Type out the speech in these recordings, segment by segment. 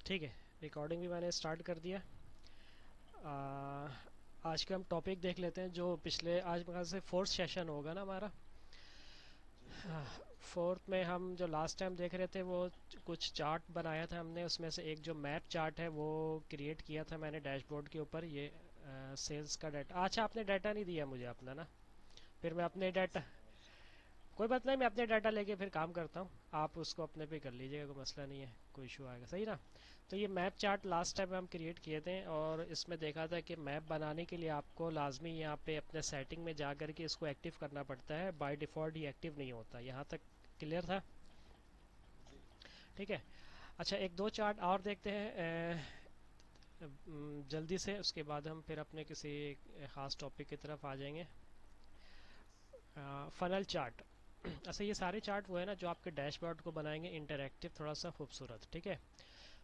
ठीक है, रिकॉर्डिंग भी मैंने स्टार्ट कर दिया। आ, आज का हम टॉपिक देख लेते हैं जो पिछले आज मेरे ख्याल से फोर्थ सेशन होगा ना हमारा। फोर्थ में हम जो लास्ट टाइम देख रहे थे वो कुछ चार्ट बनाया था हमने, उसमें से एक जो मैप चार्ट है वो क्रिएट किया था मैंने डैशबोर्ड के ऊपर। ये सेल्स का डाटा। अच्छा, आपने डाटा नहीं दिया मुझे अपना ना। फिर मैं अपने डाटा, कोई बात नहीं, मैं अपने डाटा लेके फिर काम करता हूँ। आप उसको अपने पे कर लीजिएगा, कोई मसला नहीं है, कोई इशू आएगा, सही ना। तो ये मैप चार्ट लास्ट टाइम हम क्रिएट किए थे और इसमें देखा था कि मैप बनाने के लिए आपको लाजमी यहाँ पे अपने सेटिंग में जा कर के इसको एक्टिव करना पड़ता है। बाय डिफ़ॉल्ट ये एक्टिव नहीं होता। यहाँ तक क्लियर था? ठीक है। अच्छा, एक दो चार्ट और देखते हैं जल्दी से, उसके बाद हम फिर अपने किसी ख़ास टॉपिक की तरफ आ जाएंगे। Funnel chart. अच्छा, ये सारे चार्ट वो है ना जो आपके डैशबोर्ड को बनाएंगे इंटरैक्टिव, थोड़ा सा खूबसूरत। ठीक है।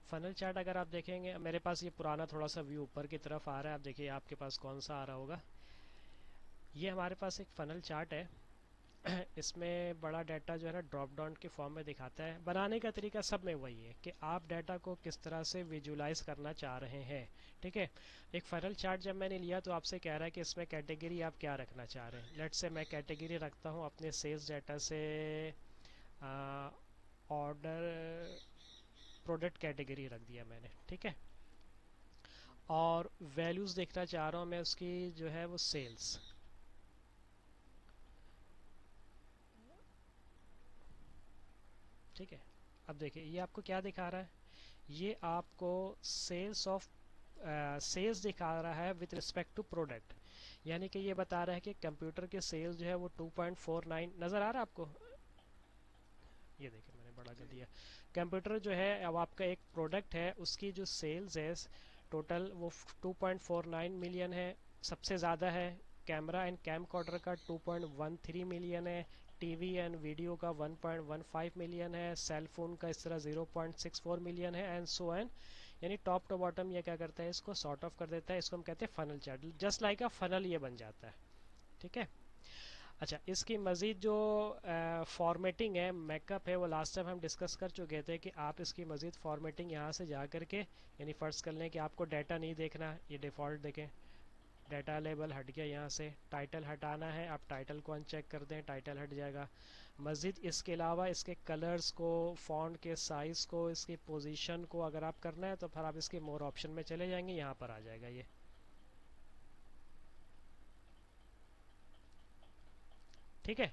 फनल चार्ट अगर आप देखेंगे, मेरे पास ये पुराना थोड़ा सा व्यू ऊपर की तरफ आ रहा है, आप देखिए आपके पास कौन सा आ रहा होगा। ये हमारे पास एक फनल चार्ट है। इसमें बड़ा डाटा जो है ना ड्रॉप डाउन के फॉर्म में दिखाता है। बनाने का तरीका सब में वही है कि आप डाटा को किस तरह से विजुलाइज करना चाह रहे हैं। ठीक है। एक फनल चार्ट जब मैंने लिया तो आपसे कह रहा है कि इसमें कैटेगरी आप क्या रखना चाह रहे हैं। लेट्स से मैं कैटेगरी रखता हूँ अपने सेल्स डाटा से ऑर्डर, प्रोडक्ट कैटेगरी रख दिया मैंने। ठीक है। और वैल्यूज़ देखना चाह रहा हूँ मैं उसकी, जो है वो सेल्स। ठीक है। अब देखिए ये आपको क्या दिखा रहा है। ये आपको सेल्स ऑफ सेल्स दिखा रहा है विथ रिस्पेक्ट टू प्रोडक्ट। यानी कि ये बता रहा है कि कंप्यूटर के सेल्स जो है वो 2.49 नज़र आ रहा है आपको। ये देखिए मैंने बड़ा कर दिया। कंप्यूटर जो है, अब आपका एक प्रोडक्ट है उसकी जो सेल्स है टोटल वो 2.49 मिलियन है, सबसे ज़्यादा है। कैमरा एंड कैम कॉर्डर का 2.13 मिलियन है। टीवी एंड वीडियो का 1.15 मिलियन है। सेल फोन का इस तरह 0.64 मिलियन है, एंड सो एन। यानी टॉप टू बॉटम ये क्या करता है, इसको सॉर्ट ऑफ कर देता है। इसको हम कहते हैं funnel chart. Just like a funnel ये बन जाता है। ठीक है। अच्छा, इसकी मज़ीद जो फॉर्मेटिंग है, मैकअप है, वो लास्ट टाइम हम डिस्कस कर चुके थे कि आप इसकी मज़ीद फॉर्मेटिंग यहाँ से जा कर के, यानी फ़र्ज़ कर लें कि आपको डाटा नहीं देखना, ये डिफ़ॉल्ट देखें। डाटा लेबल हट गया, यहाँ से टाइटल हटाना है, आप टाइटल को अनचेक कर दें, टाइटल हट जाएगा। मज़ीद इसके अलावा इसके कलर्स को, फ़ॉन्ट के साइज़ को, इसकी पोजीशन को अगर आप करना है तो फिर आप इसके मोर ऑप्शन में चले जाएंगे, यहाँ पर आ जाएगा ये। ठीक है।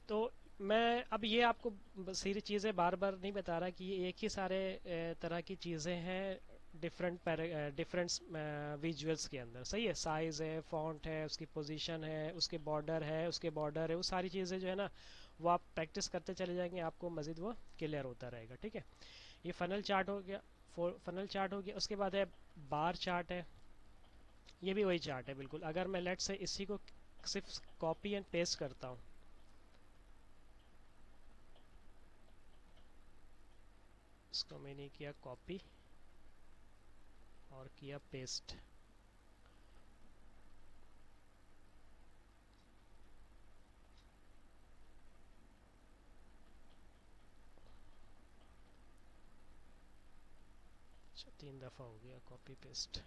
तो मैं अब ये आपको सारी चीज़ें बार बार नहीं बता रहा कि ये एक ही सारे तरह की चीज़ें हैं डिफरेंट विजुअल्स के अंदर। सही है, साइज़ है, फॉन्ट है, उसकी पोजीशन है, उसके बॉर्डर है, उसके बॉर्डर है, वो सारी चीज़ें जो है ना वो आप प्रैक्टिस करते चले जाएंगे, आपको मज़ीद वो क्लियर होता रहेगा। ठीक है। ये फनल चार्ट हो गया। फनल चार्ट हो गया। उसके बाद है बार चार्ट है। ये भी वही चार्ट है बिल्कुल। अगर मैं लेट से इसी को सिर्फ कॉपी एंड पेस्ट करता हूँ, इसको मैंने किया कॉपी और किया पेस्ट। अच्छा, 3 दफ़ा हो गया कॉपी पेस्ट।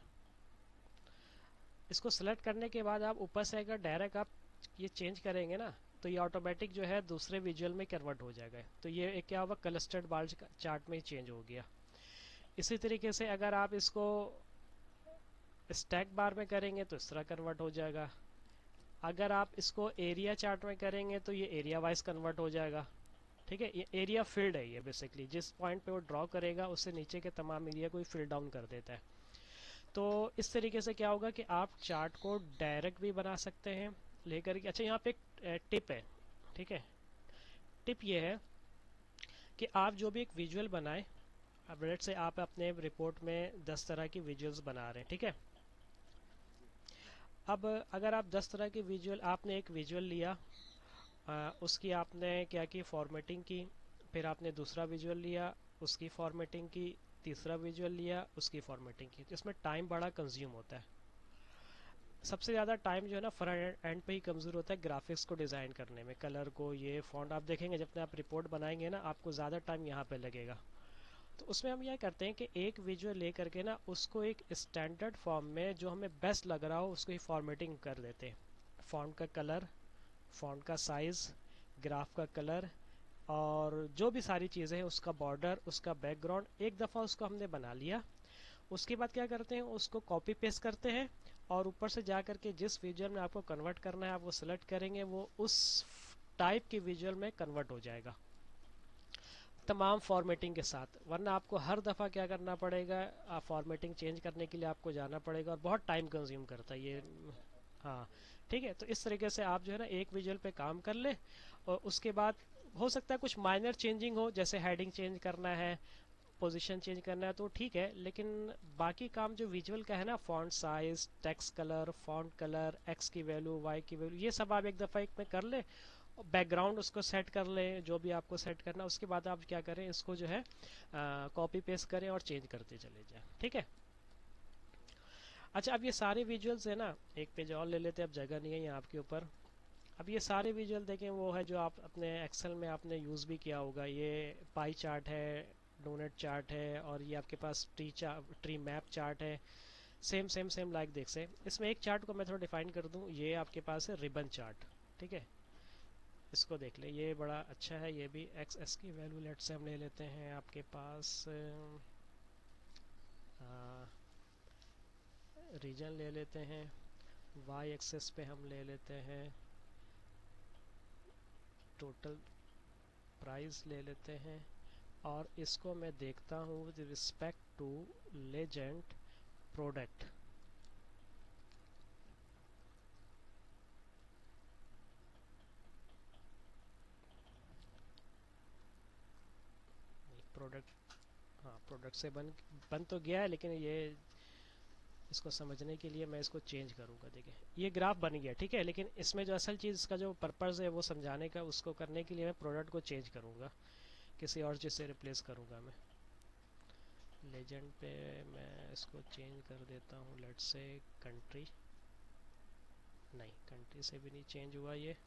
इसको सेलेक्ट करने के बाद आप ऊपर से अगर डायरेक्ट आप ये चेंज करेंगे ना तो ये ऑटोमेटिक जो है दूसरे विजुअल में कन्वर्ट हो जाएगा। तो ये एक क्या हुआ, क्लस्टर्ड बार चार्ट में चेंज हो गया। इसी तरीके से अगर आप इसको स्टैक बार में करेंगे तो इस तरह कन्वर्ट हो जाएगा। अगर आप इसको एरिया चार्ट में करेंगे तो ये एरिया वाइज कन्वर्ट हो जाएगा। ठीक है। ये एरिया फील्ड है, ये बेसिकली जिस पॉइंट पे वो ड्रॉ करेगा उससे नीचे के तमाम एरिया को फिल डाउन कर देता है। तो इस तरीके से क्या होगा कि आप चार्ट को डायरेक्ट भी बना सकते हैं लेकर के। अच्छा, यहाँ पे एक टिप है। ठीक है। टिप ये है कि आप जो भी एक विजुअल बनाएं, अब लेट से आप अपने रिपोर्ट में 10 तरह की विजुअल्स बना रहे हैं। ठीक है। अब अगर आप 10 तरह की विजुअल, आपने एक विजुअल लिया, उसकी आपने क्या की, फॉर्मेटिंग की। फिर आपने दूसरा विजुअल लिया, उसकी फॉर्मेटिंग की। तीसरा विजुअल लिया, उसकी फॉर्मेटिंग की। तो इसमें टाइम बड़ा कंज्यूम होता है। सबसे ज़्यादा टाइम जो है ना फ्रंट एंड पे ही कमज़ोर होता है ग्राफिक्स को डिज़ाइन करने में, कलर को, ये फॉन्ट। आप देखेंगे जब आप रिपोर्ट बनाएंगे ना आपको ज़्यादा टाइम यहाँ पे लगेगा। तो उसमें हम यह करते हैं कि एक विजुअल ले करके ना उसको एक स्टैंडर्ड फॉर्म में जो हमें बेस्ट लग रहा हो उसको ही फॉर्मेटिंग कर देते हैं। फ़ॉन्ट का कलर, फ़ॉन्ट का साइज़, ग्राफ का कलर और जो भी सारी चीज़ें हैं, उसका बॉर्डर, उसका बैकग्राउंड, एक दफ़ा उसको हमने बना लिया। उसके बाद क्या करते हैं, उसको कॉपी पेस्ट करते हैं और ऊपर से जा करके जिस विजुअल में आपको कन्वर्ट करना है आप वो सिलेक्ट करेंगे, वो उस टाइप की विजुअल में कन्वर्ट हो जाएगा तमाम फॉर्मेटिंग के साथ। वरना आपको हर दफ़ा क्या करना पड़ेगा, फॉर्मेटिंग चेंज करने के लिए आपको जाना पड़ेगा और बहुत टाइम कंज्यूम करता है ये। हाँ, ठीक है। तो इस तरीके से आप जो है ना एक विजुअल पे काम कर ले और उसके बाद हो सकता है कुछ माइनर चेंजिंग हो, जैसे हेडिंग चेंज करना है, पोजीशन चेंज करना है, तो ठीक है। लेकिन बाकी काम जो विजुअल का है ना, font size, text colour, font colour, x की वैल्यू, वाई की वैल्यू, ये सब आप एक दफ़ा एक में कर ले। बैकग्राउंड उसको सेट कर लें जो भी आपको सेट करना, उसके बाद आप क्या करें, इसको जो है कॉपी पेस्ट करें और चेंज करते चले जाएं। ठीक है। अच्छा, अब ये सारे विजुअल्स है ना, एक पेज और ले लेते हैं, अब जगह नहीं है यहाँ आपके ऊपर। अब ये सारे विजुअल देखें, वो है जो आप अपने एक्सेल में आपने यूज़ भी किया होगा। ये पाई चार्ट है, डोनेट चार्ट है और ये आपके पास ट्री मैप चार्ट है। सेम सेम सेम लाइक देख से इसमें एक चार्ट को मैं थोड़ा डिफाइन कर दूं, ये आपके पास है रिबन चार्ट। ठीक है, इसको देख ले, ये बड़ा अच्छा है। ये भी एक्स एस की वैल्यू लेट से हम ले लेते हैं आपके पास, रीजन ले लेते हैं, वाई एक्सेस पे हम ले लेते हैं टोटल प्राइस ले लेते हैं और इसको मैं देखता हूँ with respect to legend product. Product, हाँ प्रोडक्ट से बन तो गया है, लेकिन ये इसको समझने के लिए मैं इसको चेंज करूँगा। देखिए ये ग्राफ बन गया, ठीक है। लेकिन इसमें जो असल चीज़ इसका जो पर्पज़ है वो समझाने का, उसको करने के लिए मैं प्रोडक्ट को चेंज करूँगा, किसी और चीज़ से रिप्लेस करूँगा मैं। लेजेंड पे मैं इसको चेंज कर देता हूँ, लेट्स से कंट्री। नहीं, कंट्री से भी नहीं चेंज हुआ ये।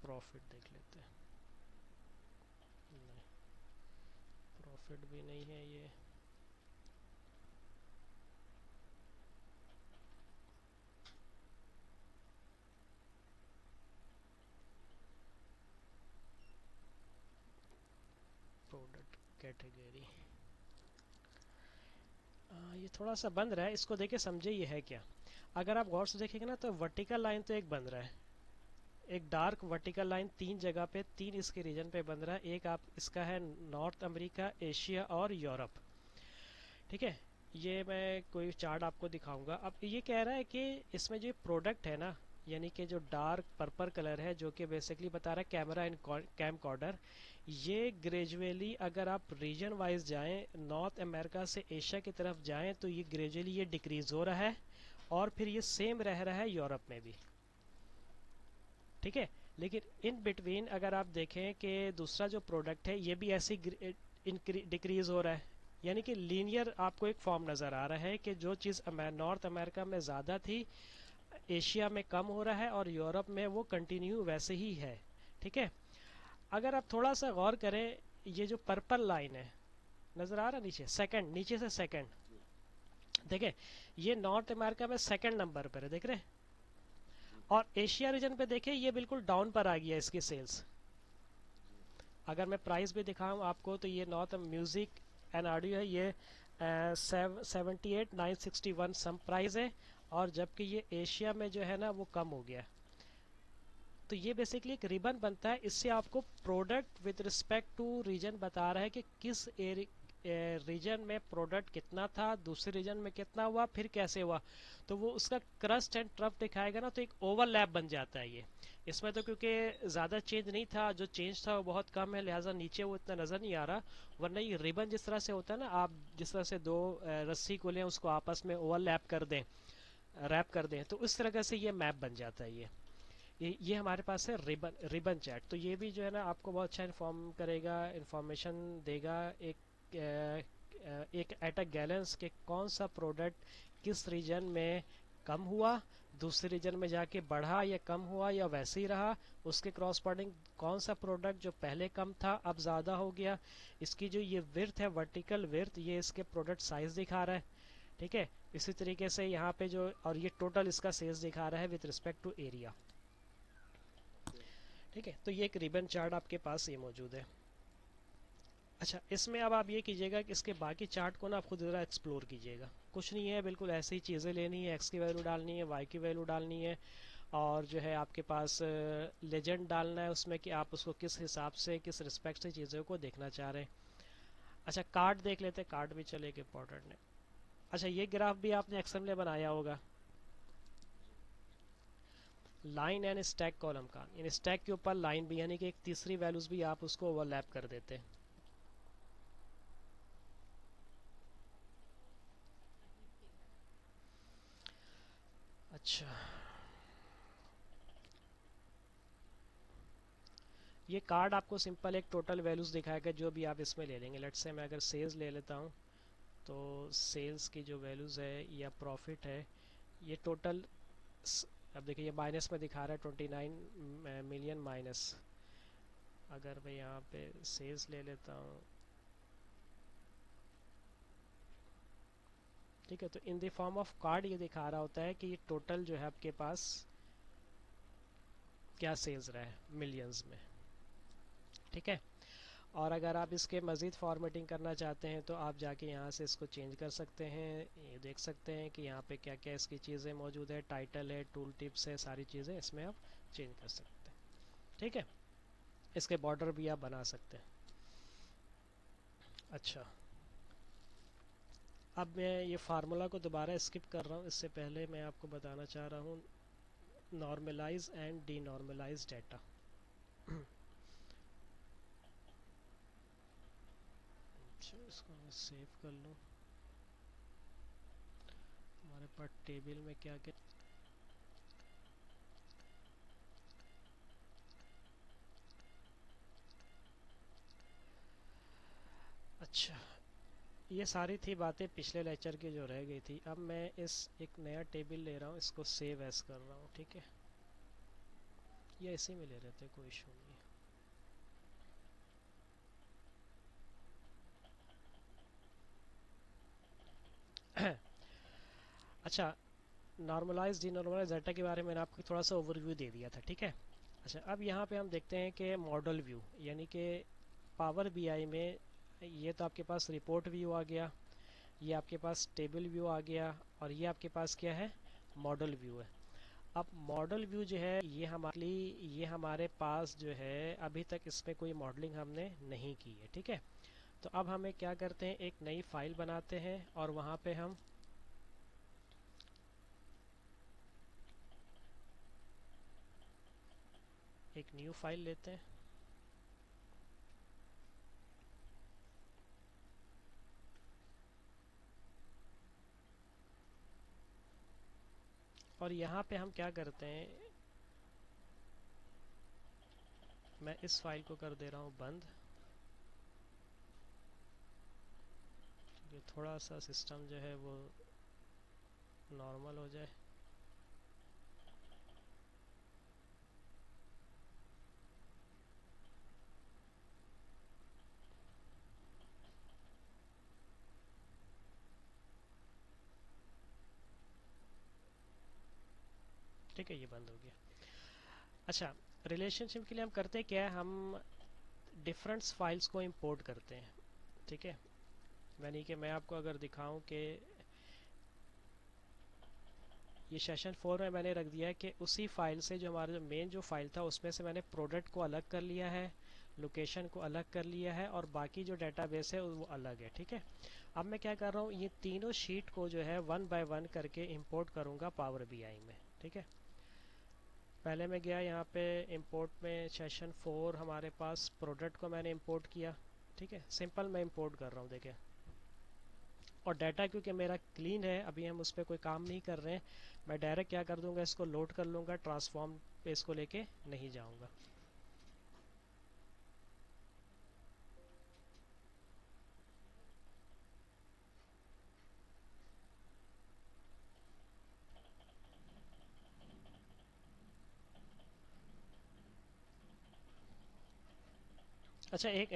प्रॉफिट देख लेते हैं, नहीं प्रॉफिट भी नहीं है ये। प्रोडक्ट कैटेगरी, ये थोड़ा सा बंद रहा है, इसको देखे समझे ये है क्या। अगर आप गौर से देखेंगे ना तो वर्टिकल लाइन तो एक बन रहा है, एक डार्क वर्टिकल लाइन तीन जगह पे, तीन इसके रीजन पे बन रहा है। एक आप इसका है नॉर्थ अमेरिका, एशिया और यूरोप। ठीक है, ये मैं कोई चार्ट आपको दिखाऊंगा। अब ये कह रहा है कि इसमें जो प्रोडक्ट है ना, यानी कि जो डार्क पर्पल कलर है, जो कि बेसिकली बता रहा है कैमरा एंड कैमकॉर्डर, ये ग्रेजुअली अगर आप रीजन वाइज जाएं, नॉर्थ अमेरिका से एशिया की तरफ जाएं, तो ये ग्रेजुअली ये डिक्रीज हो रहा है और फिर ये सेम रह रहा है यूरोप में भी। ठीक है, लेकिन इन बिटवीन अगर आप देखें कि दूसरा जो प्रोडक्ट है ये भी ऐसे डिक्रीज हो रहा है, यानी कि लीनियर आपको एक फॉर्म नज़र आ रहा है कि जो चीज़ नॉर्थ अमेरिका में ज़्यादा थी, एशिया में कम हो रहा है और यूरोप में वो कंटिन्यू वैसे ही है। ठीक है, अगर आप थोड़ा सा गौर करें, ये जो पर्पल लाइन है नज़र आ रहा है नीचे, सेकंड, नीचे से सेकंड, देखें ये नॉर्थ अमेरिका में सेकंड नंबर पर है, देख रहे हैं। और एशिया रीजन पे देखें ये बिल्कुल डाउन पर आ गया इसकी सेल्स। अगर मैं प्राइस भी दिखाऊं आपको तो ये नॉर्थ म्यूज़िक एंड ऑडियो है, ये 78,961 सम प्राइस है, और जबकि ये एशिया में जो है ना वो कम हो गया। तो ये बेसिकली एक रिबन बनता है, इससे आपको product with respect to region बता रहा है कि किस रीजन में प्रोडक्ट कितना था, दूसरे रीजन में कितना हुआ, फिर कैसे हुआ। तो वो उसका क्रस्ट एंड ट्रफ दिखाएगा ना, तो एक ओवरलैप बन जाता है ये। इसमें तो क्योंकि ज़्यादा चेंज नहीं था, जो चेंज था वो बहुत कम है, लिहाजा नीचे वो इतना नज़र नहीं आ रहा। वरना ये रिबन जिस तरह से होता है ना, आप जिस तरह से दो रस्सी को लें, उसको आपस में ओवरलैप कर दें, रैप कर दें, तो उस तरह से ये मैप बन जाता है ये हमारे पास है रिबन रिबन चैट। तो ये भी जो है ना आपको बहुत अच्छा इन्फॉर्म करेगा, इन्फॉर्मेशन देगा एक एट अ गैलेंस के कौन सा प्रोडक्ट किस रीजन में कम हुआ, दूसरे रीजन में जाके बढ़ा या कम हुआ या वैसे ही रहा, उसके क्रॉसपॉन्डिंग कौन सा प्रोडक्ट जो पहले कम था अब ज़्यादा हो गया। इसकी जो ये विर्थ है, वर्टिकल विर्थ, ये इसके प्रोडक्ट साइज दिखा रहा है। ठीक है, इसी तरीके से यहाँ पे जो, और ये टोटल इसका सेल्स दिखा रहा है विथ रिस्पेक्ट टू एरिया। ठीक है, तो ये एक रिबन चार्ट आपके पास ये मौजूद है। अच्छा, इसमें अब आप ये कीजिएगा कि इसके बाकी चार्ट को ना आप खुद ज़रा एक्सप्लोर कीजिएगा। कुछ नहीं है, बिल्कुल ऐसी ही चीज़ें लेनी है, एक्स की वैल्यू डालनी है, वाई की वैल्यू डालनी है, और जो है आपके पास लेजेंड डालना है उसमें कि आप उसको किस हिसाब से, किस रिस्पेक्ट से चीज़ों को देखना चाह रहे हैं। अच्छा, कार्ड देख लेते हैं, कार्ड भी चलेगा, इंपॉर्टेंट है। अच्छा, ये ग्राफ भी आपने एक्सेल में बनाया होगा, लाइन एंड स्टैक कॉलम का, इन स्टैक के ऊपर लाइन भी, यानी कि एक तीसरी वैल्यूज भी आप उसको ओवरलैप कर देते हैं। अच्छा, ये कार्ड आपको सिंपल एक टोटल वैल्यूज दिखाएगा जो भी आप इसमें ले लेंगे। लेट्स से मैं अगर सेल्स ले लेता हूँ, तो सेल्स की जो वैल्यूज़ है या प्रॉफिट है, ये टोटल, अब देखिए ये माइनस में दिखा रहा है 29 मिलियन माइनस। अगर मैं यहाँ पे सेल्स ले लेता हूँ, ठीक है, तो in the form of card ये दिखा रहा होता है कि ये टोटल जो है आपके पास क्या सेल्स रहा है मिलियंस में। ठीक है, और अगर आप इसके मज़ीद फॉर्मेटिंग करना चाहते हैं तो आप जाके यहाँ से इसको चेंज कर सकते हैं। ये देख सकते हैं कि यहाँ पे क्या क्या इसकी चीज़ें मौजूद है, टाइटल है, टूल टिप्स है, सारी चीज़ें इसमें आप चेंज कर सकते हैं। ठीक है, इसके बॉर्डर भी आप बना सकते हैं। अच्छा, अब मैं ये फार्मूला को दोबारा स्किप कर रहा हूँ, इससे पहले मैं आपको बताना चाह रहा हूँ normalise and denormalise data. अच्छा, इसको मैं सेव कर लूँ। हमारे पास टेबल में क्या क्या, अच्छा, ये सारी थी बातें पिछले लेक्चर की जो रह गई थी। अब मैं इस एक नया टेबल ले रहा हूँ, इसको सेव एज कर रहा हूँ। ठीक है, ये इसी में ले लेते, कोई इशू नहीं है। अच्छा, नॉर्मलाइज डी नॉर्मलाइज डाटा के बारे में मैंने आपको थोड़ा सा ओवरव्यू दे दिया था। ठीक है, अच्छा, अब यहाँ पे हम देखते हैं कि मॉडल व्यू, यानी कि पावर बीआई में ये तो आपके पास रिपोर्ट व्यू आ गया, ये आपके पास टेबल व्यू आ गया, और ये आपके पास क्या है, मॉडल व्यू है। अब मॉडल व्यू जो है ये हमारे लिए, ये हमारे पास जो है अभी तक इसमें कोई मॉडलिंग हमने नहीं की है। ठीक है, तो अब हमें क्या करते हैं, एक नई फाइल बनाते हैं और वहाँ पे हम एक न्यू फाइल लेते हैं, और यहाँ पे हम क्या करते हैं, मैं इस फाइल को कर दे रहा हूँ बंद। ये थोड़ा सा सिस्टम जो है वो नॉर्मल हो जाए। ठीक है, ये बंद हो गया। अच्छा, रिलेशनशिप के लिए हम करते क्या है, हम डिफरेंट फाइल्स को इंपोर्ट करते हैं। ठीक है, यानी कि मैं आपको अगर दिखाऊं कि ये सेशन 4 में मैंने रख दिया है कि उसी फाइल से, जो हमारा जो मेन जो फाइल था उसमें से मैंने प्रोडक्ट को अलग कर लिया है, लोकेशन को अलग कर लिया है, और बाकी जो डेटाबेस है वो अलग है। ठीक है, अब मैं क्या कर रहा हूँ, ये तीनों शीट को जो है वन बाय वन करके इंपोर्ट करूँगा पावर बीआई में। ठीक है, पहले मैं गया यहाँ पे इंपोर्ट में, सेशन 4 हमारे पास प्रोडक्ट को मैंने इंपोर्ट किया। ठीक है, सिंपल मैं इंपोर्ट कर रहा हूँ, देखिए, और डाटा क्योंकि मेरा क्लीन है, अभी हम उस पर कोई काम नहीं कर रहे हैं, मैं डायरेक्ट क्या कर दूंगा, इसको लोड कर लूँगा, ट्रांसफॉर्म पे इसको लेके नहीं जाऊँगा। अच्छा एक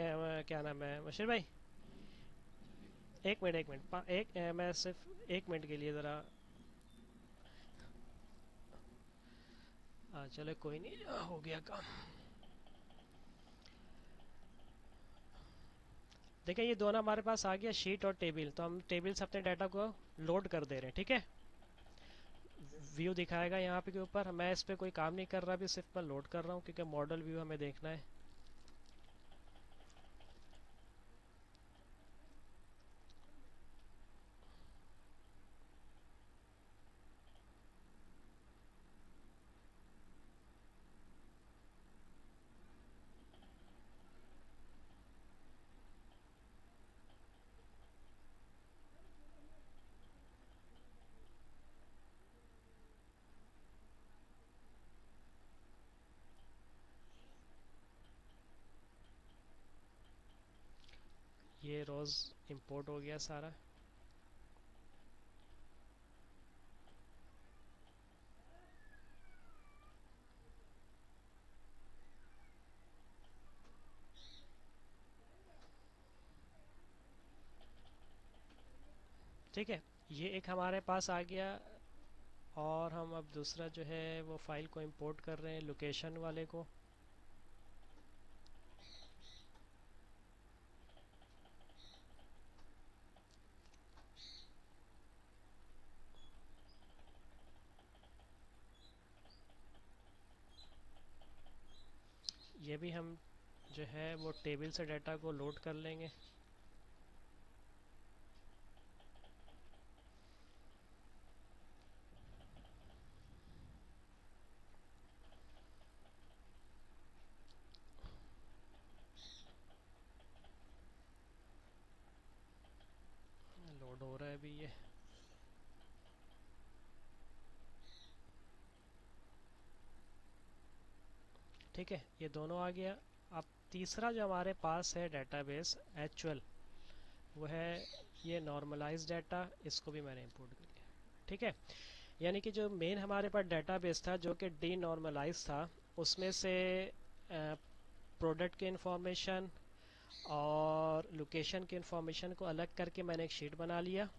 क्या नाम है बशीर भाई, एक मिनट एक मिनट मैं सिर्फ एक मिनट के लिए ज़रा, चलो कोई नहीं, हो गया काम। देखिए ये दोनों हमारे पास आ गया, शीट और टेबल, तो हम टेबल से अपने डाटा को लोड कर दे रहे हैं, ठीक है। व्यू दिखाएगा यहाँ पे के ऊपर, मैं इस पर कोई काम नहीं कर रहा अभी, सिर्फ मैं लोड कर रहा हूँ क्योंकि मॉडल व्यू हमें देखना है। ये रोज़ इंपोर्ट हो गया सारा। ठीक है, ये एक हमारे पास आ गया। और हम अब दूसरा जो है वो फाइल को इंपोर्ट कर रहे हैं, लोकेशन वाले को। ये भी हम जो है वो टेबल से डाटा को लोड कर लेंगे। लोड हो रहा है अभी ये। ठीक है, ये दोनों आ गया। अब तीसरा जो हमारे पास है डेटाबेस एक्चुअल, वो है ये नॉर्मलाइज डाटा, इसको भी मैंने इंपोर्ट कर लिया। ठीक है, यानी कि जो मेन हमारे पास डेटाबेस था जो कि डी नॉर्मलाइज था, उसमें से प्रोडक्ट की इंफॉर्मेशन और लोकेशन की इंफॉर्मेशन को अलग करके मैंने एक शीट बना लिया।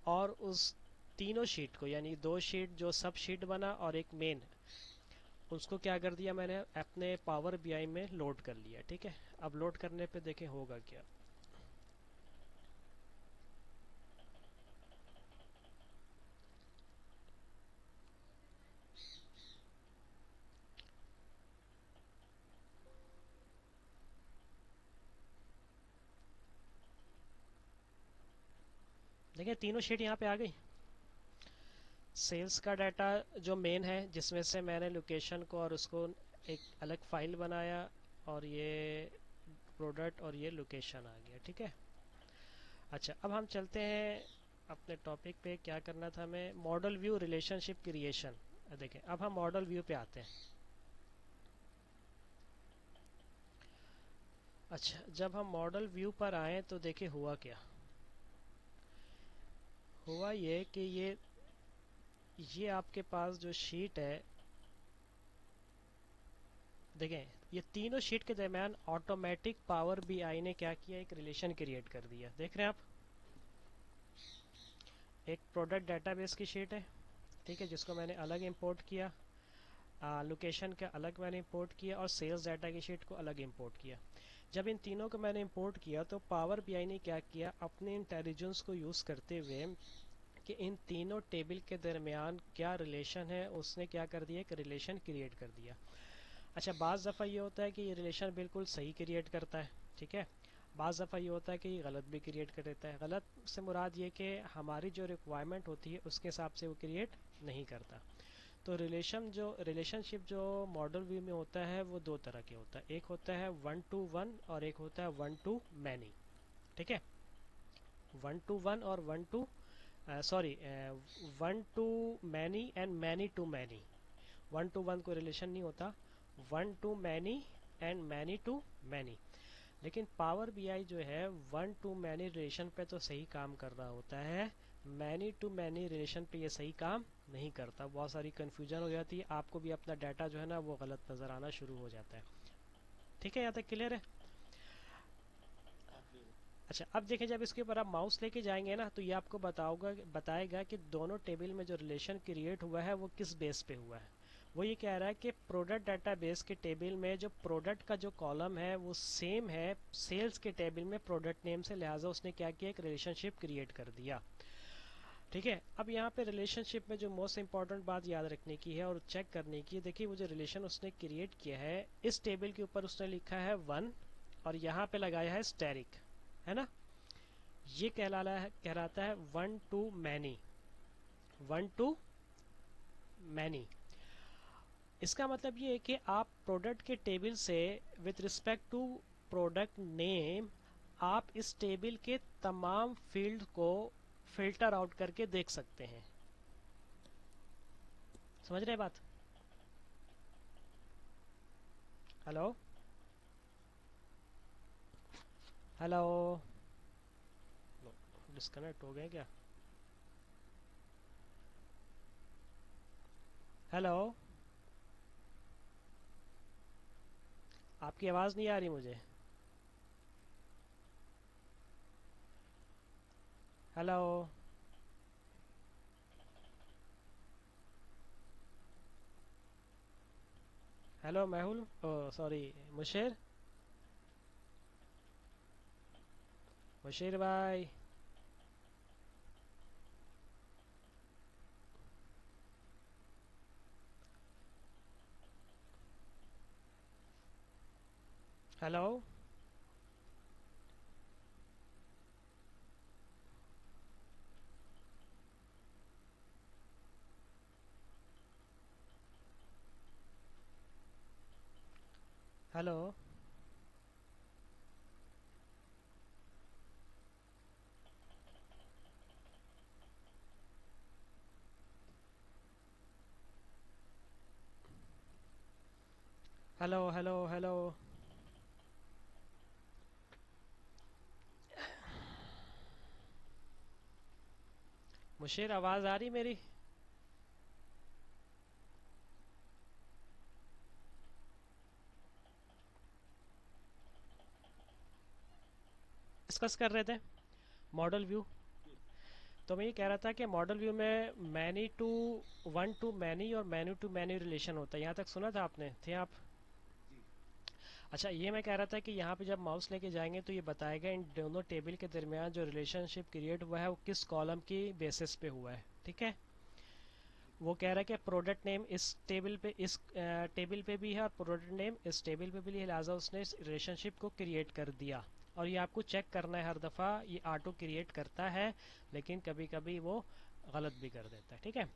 और उस तीनों शीट को, यानी दो शीट जो सब शीट बना और एक मेन, उसको क्या कर दिया मैंने अपने पावर बीआई में लोड कर लिया। ठीक है, अब लोड करने पे देखें होगा क्या। देखिए तीनों शीट यहाँ पे आ गई। सेल्स का डाटा जो मेन है, जिसमें से मैंने लोकेशन को और उसको एक अलग फाइल बनाया, और ये प्रोडक्ट और ये लोकेशन आ गया। ठीक है, अच्छा अब हम चलते हैं अपने टॉपिक पे। क्या करना था हमें, मॉडल व्यू रिलेशनशिप क्रिएशन। देखें अब हम मॉडल व्यू पे आते हैं। अच्छा, जब हम मॉडल व्यू पर आए तो देखिए हुआ क्या। हुआ ये कि ये आपके पास जो शीट है, देखें ये तीनों शीट के दरमियान ऑटोमेटिक पावर बीआई ने क्या किया, एक रिलेशन क्रिएट कर दिया। देख रहे हैं आप, एक प्रोडक्ट डेटाबेस की शीट है, ठीक है, जिसको मैंने अलग इंपोर्ट किया। लोकेशन का अलग मैंने इंपोर्ट किया, और सेल्स डाटा की शीट को अलग इंपोर्ट किया। जब इन तीनों को मैंने इंपोर्ट किया तो पावर बीआई ने क्या किया, अपने इंटेलिजेंस को यूज़ करते हुए कि इन तीनों टेबल के दरमियान क्या रिलेशन है, उसने क्या कर दिया, एक रिलेशन क्रिएट कर दिया। अच्छा, बाज़ दफ़ा ये होता है कि ये रिलेशन बिल्कुल सही क्रिएट करता है, ठीक है। बाज़ दफ़ा ये होता है कि ये गलत भी क्रिएट कर देता है। गलत से मुराद ये कि हमारी जो रिक्वायरमेंट होती है उसके हिसाब से वो क्रिएट नहीं करता। तो रिलेशनशिप जो मॉडल व्यू में होता है वो दो तरह के होता है, एक होता है वन टू वन और एक होता है वन टू मैनी। ठीक है, वन टू वन और one to sorry one to many and many to many. One to one कोई रिलेशन नहीं होता, one to many and many to many. लेकिन पावर बीआई जो है वन टू मैनी रिलेशन पे तो सही काम कर रहा होता है, मैनी टू मैनी रिलेशन पे ये सही काम नहीं करता। बहुत सारी कन्फ्यूजन हो जाती है, आपको भी अपना डाटा जो है ना वो गलत नज़र आना शुरू हो जाता है। ठीक है, यहाँ तक क्लियर है। अच्छा, अब देखें, जब इसके ऊपर आप माउस लेके जाएंगे ना तो ये आपको बताएगा कि दोनों टेबल में जो रिलेशन क्रिएट हुआ है वो किस बेस पे हुआ है। वो ये कह रहा है कि प्रोडक्ट डाटाबेस के टेबल में जो प्रोडक्ट का जो कॉलम है वो सेम है सेल्स के टेबल में प्रोडक्ट नेम से, लिहाजा उसने क्या किया, एक रिलेशनशिप क्रिएट कर दिया। ठीक है, अब यहाँ पे रिलेशनशिप में जो मोस्ट इंपॉर्टेंट बात याद रखने की है और चेक करने की है, देखिए वो जो रिलेशन उसने क्रिएट किया है इस टेबल के ऊपर उसने लिखा है 1 और यहाँ पे लगाया है स्टेरिक, है ना। ये कहलाता है one to many, one to many. इसका मतलब ये है कि आप प्रोडक्ट के टेबल से with respect to product name आप इस टेबल के तमाम फील्ड को फिल्टर आउट करके देख सकते हैं। समझ रहे बात? हेलो, हेलो, डिस्कनेक्ट हो गए क्या? हेलो, आपकी आवाज़ नहीं आ रही मुझे। Hello, hello Mehul, oh sorry, Mushir, Mushir भाई। Hello, hello, hello, hello, hello, Mushir, आवाज़ आ रही मेरी? डिस्कस कर रहे थे मॉडल व्यू। तो मैं ये कह रहा था कि मॉडल व्यू में many to one to many और मैनी टू मैनी रिलेशन होता है। यहाँ तक सुना था आपने, थे आप? अच्छा, ये मैं कह रहा था कि यहाँ पे जब माउस लेके जाएंगे तो ये बताएगा इन दोनों टेबल के दरमियान जो रिलेशनशिप क्रिएट हुआ है वो किस कॉलम की बेसिस पे हुआ है। ठीक है, वो कह रहा है कि प्रोडक्ट नेम इस टेबल पे, इस टेबल पे भी है और प्रोडक्ट नेम इस टेबल पे भी है, लिहाजा उसने इस रिलेशनशिप को क्रिएट कर दिया। और ये आपको चेक करना है हर दफ़ा, ये ऑटो क्रिएट करता है लेकिन कभी कभी वो गलत भी कर देता है। ठीक है।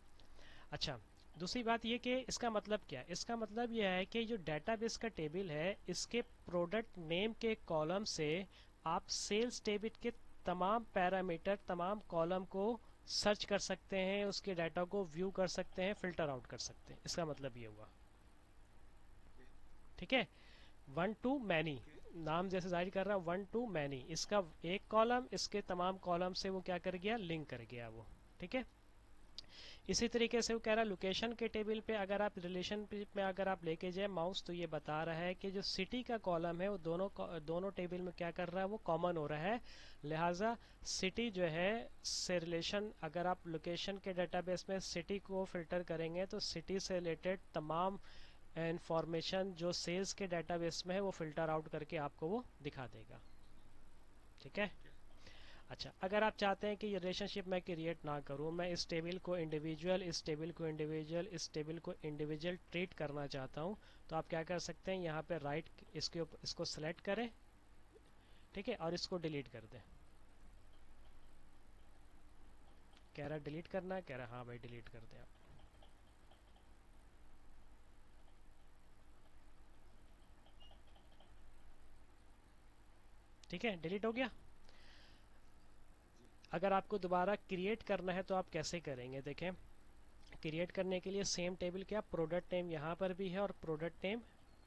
अच्छा, दूसरी बात ये कि इसका मतलब क्या है? इसका मतलब यह है कि जो डेटाबेस का टेबल है इसके प्रोडक्ट नेम के कॉलम से आप सेल्स टेबल के तमाम पैरामीटर, तमाम कॉलम को सर्च कर सकते हैं, उसके डाटा को व्यू कर सकते हैं, फिल्टर आउट कर सकते हैं। इसका मतलब ये हुआ। ठीक है, वन टू मैनी, नाम जैसे जाहिर कर रहा है, वन टू मैनी, इसका एक कॉलम इसके तमाम कॉलम से वो क्या कर गया, लिंक कर गया वो। ठीक है। इसी तरीके से वो कह रहा है लोकेशन के टेबल पे अगर आप रिलेशनशिप में अगर आप लेके जाए माउस तो ये बता रहा है कि जो सिटी का कॉलम है वो दोनों टेबल में क्या कर रहा है, वो कॉमन हो रहा है। लिहाजा सिटी जो है से रिलेशन, अगर आप लोकेशन के डेटाबेस में सिटी को फिल्टर करेंगे तो सिटी से रिलेटेड तमाम इंफॉर्मेशन जो सेल्स के डेटाबेस में है वो फिल्टर आउट करके आपको वो दिखा देगा। ठीक है। अच्छा, अगर आप चाहते हैं कि ये रिलेशनशिप मैं क्रिएट ना करूं, मैं इस टेबल को इंडिविजुअल, इस टेबल को इंडिविजुअल, इस टेबल को इंडिविजुअल ट्रीट करना चाहता हूं, तो आप क्या कर सकते हैं, यहाँ पे राइट इसके ऊपर इसको सेलेक्ट करें। ठीक है, और इसको डिलीट कर दें। कह रहा डिलीट करना है, कह रहा हाँ भाई डिलीट कर दें आप। ठीक है, डिलीट हो गया। अगर आपको दोबारा क्रिएट करना है तो आप कैसे करेंगे, देखें। क्रिएट करने के लिए सेम टेबल क्या, प्रोडक्ट नेम यहाँ पर भी है और प्रोडक्ट नेम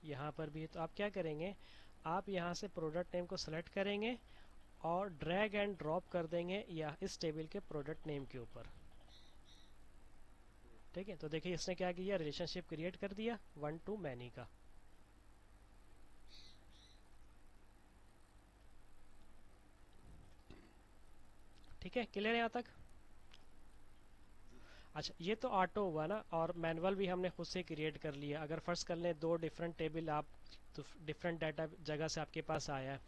यहाँ पर भी है, तो आप क्या करेंगे, आप यहाँ से प्रोडक्ट नेम को सेलेक्ट करेंगे और ड्रैग एंड ड्रॉप कर देंगे या इस टेबल के प्रोडक्ट नेम के ऊपर। ठीक है, तो देखिए इसने क्या किया, रिलेशनशिप क्रिएट कर दिया वन टू मैनी का। ठीक है, क्लियर है यहाँ तक? अच्छा, ये तो ऑटो हुआ ना, और मैनुअल भी हमने खुद से क्रिएट कर लिया। अगर फर्स्ट कर लें दो डिफरेंट टेबल आप, तो डिफरेंट डाटा जगह से आपके पास आया है।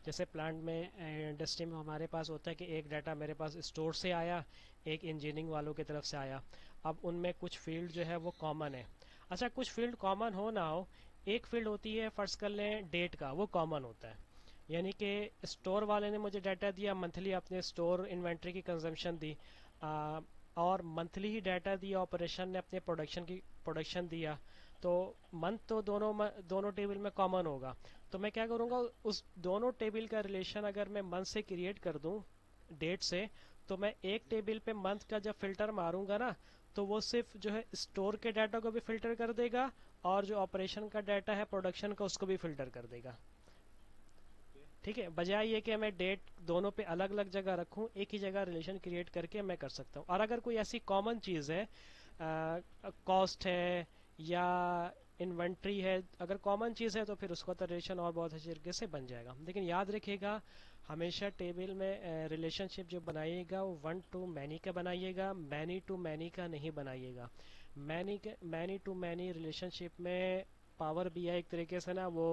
जैसे प्लांट में इंडस्ट्री में हमारे पास होता है कि एक डाटा मेरे पास स्टोर से आया, एक इंजीनियरिंग वालों की तरफ से आया। अब उनमें कुछ फील्ड जो है वो कॉमन है। अच्छा, कुछ फील्ड कॉमन हो ना हो, एक फील्ड होती है फर्स्ट कर लें डेट का, वो कॉमन होता है। यानी कि स्टोर वाले ने मुझे डाटा दिया मंथली, अपने स्टोर इन्वेंट्री की कंजम्पशन दी, आ, और मंथली ही डाटा दिया ऑपरेशन ने अपने प्रोडक्शन की प्रोडक्शन दिया। तो मंथ तो दोनों टेबल में कॉमन होगा। तो मैं क्या करूँगा, उस दोनों टेबल का रिलेशन अगर मैं मंथ से क्रिएट कर दूँ डेट से, तो मैं एक टेबल पे मंथ का जब फिल्टर मारूंगा ना, तो वो सिर्फ जो है स्टोर के डाटा को भी फिल्टर कर देगा, और जो ऑपरेशन का डाटा है प्रोडक्शन का उसको भी फिल्टर कर देगा। ठीक है, बजाय ये कि मैं डेट दोनों पे अलग अलग जगह रखूं, एक ही जगह रिलेशन क्रिएट करके मैं कर सकता हूँ। और अगर कोई ऐसी कॉमन चीज़ है, कॉस्ट है या इन्वेंट्री है, अगर कॉमन चीज़ है तो फिर उसका तो रिलेशन और बहुत अच्छे तरीके से बन जाएगा। लेकिन याद रखिएगा, हमेशा टेबल में रिलेशनशिप जो बनाइएगा वो वन टू मैनी का बनाइएगा, मैनी टू मैनी का नहीं बनाइएगा। मैनी टू मैनी रिलेशनशिप में पावर बीआई एक तरीके से ना वो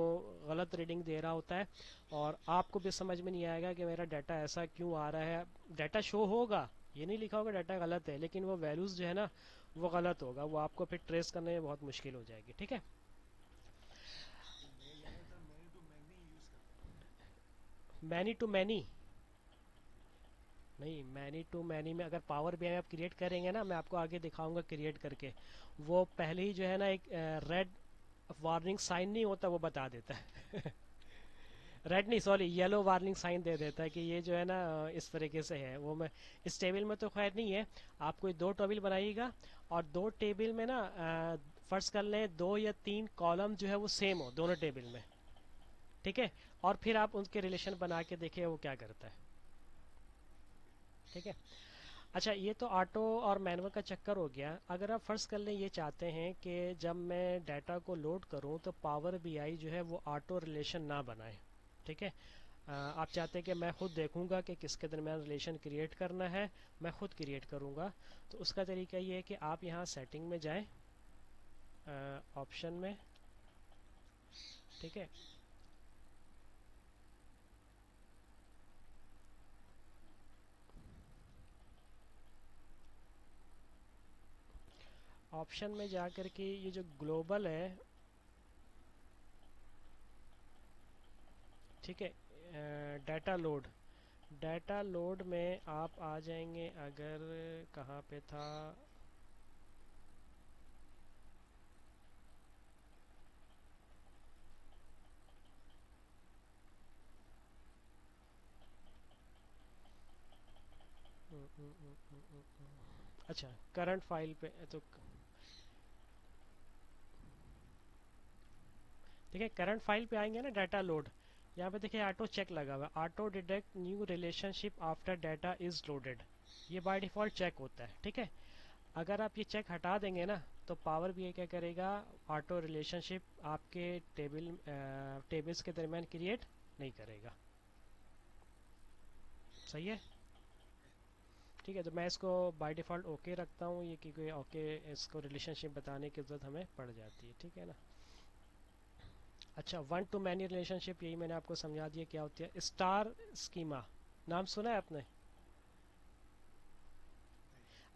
गलत रीडिंग दे रहा होता है, और आपको भी समझ में नहीं आएगा कि मेरा डाटा ऐसा क्यों आ रहा है। डाटा शो होगा, ये नहीं लिखा होगा डाटा गलत है, लेकिन वो वैल्यूज़ जो है ना वो गलत होगा, वो आपको फिर ट्रेस करने में बहुत मुश्किल हो जाएगी। ठीक है, मैनी टू मैनी नहीं, मैनी टू मैनी में अगर पावर बीआई आप क्रिएट करेंगे ना, मैं आपको आगे दिखाऊंगा क्रिएट करके, वो पहले ही जो है ना एक रेड वार्निंग साइन नहीं होता वो बता देता है। रेड नहीं, सॉरी, येलो वार्निंग साइन दे देता है कि ये जो है ना इस तरीके से है। वो मैं इस टेबल में तो खैर नहीं है। आप कोई दो टेबल बनाइएगा, और दो टेबल में ना फर्स्ट कर लें दो या तीन कॉलम जो है वो सेम हो दोनों टेबल में। ठीक है, और फिर आप उनके रिलेशन बना के देखिए वो क्या करता है। ठीक है। अच्छा, ये तो ऑटो और मैनुअल का चक्कर हो गया। अगर आप फर्स्ट कर लें ये चाहते हैं कि जब मैं डाटा को लोड करूं तो पावर बीआई जो है वो ऑटो रिलेशन ना बनाए। ठीक है, आप चाहते हैं कि मैं खुद देखूंगा कि किसके दरमियान रिलेशन क्रिएट करना है, मैं खुद क्रिएट करूंगा। तो उसका तरीका ये है कि आप यहाँ सेटिंग में जाएं, ऑप्शन में। ठीक है, ऑप्शन में जा कर के ये जो ग्लोबल है, ठीक है, डाटा लोड, डाटा लोड में आप आ जाएंगे। अगर कहाँ पे था, अच्छा, करंट फाइल पे तो ठीक है, करंट फाइल पे आएंगे ना, डाटा लोड, यहाँ पे देखिए ऑटो चेक लगा हुआ है, auto detect new relationship after data is loaded. ये बाय डिफॉल्ट चेक होता है। ठीक है, अगर आप ये चेक हटा देंगे ना, तो पावर भी क्या करेगा, ऑटो रिलेशनशिप आपके टेबल्स के दरमियान क्रिएट नहीं करेगा। सही है। ठीक है, तो मैं इसको बाय डिफ़ॉल्ट ओके रखता हूँ, ये क्योंकि ओके इसको रिलेशनशिप बताने की ज़रूरत हमें पड़ जाती है। ठीक है ना। अच्छा, वन टू मैनी रिलेशनशिप, यही मैंने आपको समझा दिया क्या होती है। स्टार स्कीमा, नाम सुना है आपने?